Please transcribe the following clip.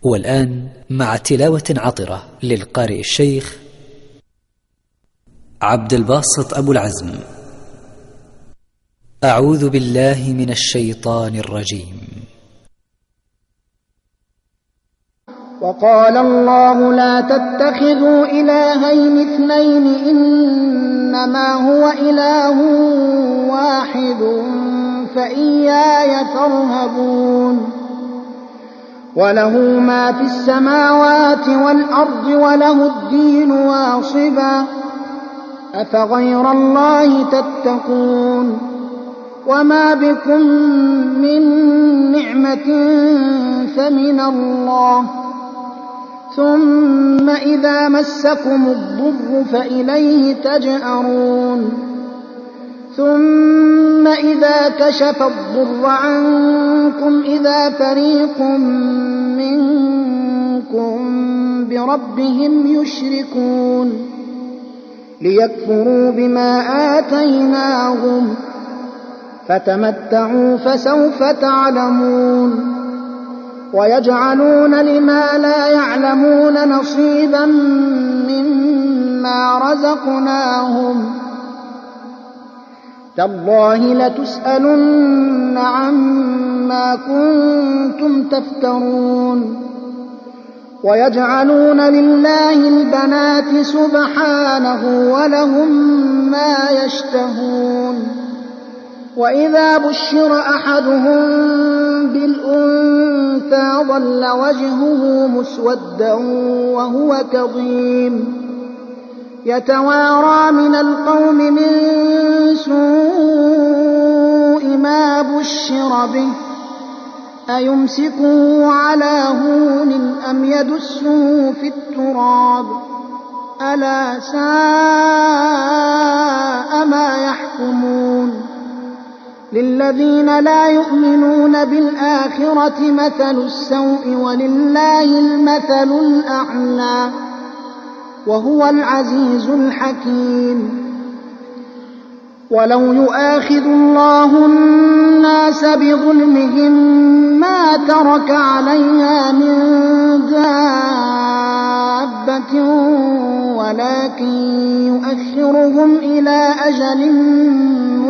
والآن مع تلاوة عطرة للقارئ الشيخ عبد الباسط أبو العزم. أعوذ بالله من الشيطان الرجيم. وقال الله لا تتخذوا إلهين اثنين إنما هو إله واحد فإياي فارهبون وله ما في السماوات والأرض وله الدين واصبا أفغير الله تتقون وما بكم من نعمة فمن الله ثم إذا مسكم الضر فإليه تجأرون ثم إذا كشف الضر عنكم إذا فريق منكم بربهم يشركون ليكفروا بما آتيناهم فتمتعوا فسوف تعلمون ويجعلون لما لا يعلمون نصيبا مما رزقناهم تالله لتسألن عما كنتم تفترون ويجعلون لله البنات سبحانه ولهم ما يشتهون وإذا بشر أحدهم بالأنثى ظل وجهه مسودا وهو كظيم يتوارى من القوم من سوء ما بشر به أيمسكه على هون أم يدسه في التراب ألا ساء ما يحكمون للذين لا يؤمنون بالآخرة مثل السوء ولله المثل الأعلى وهو العزيز الحكيم ولو يؤاخذ الله الناس بظلمهم ما ترك عليها من دابة ولكن يؤخرهم إلى أجل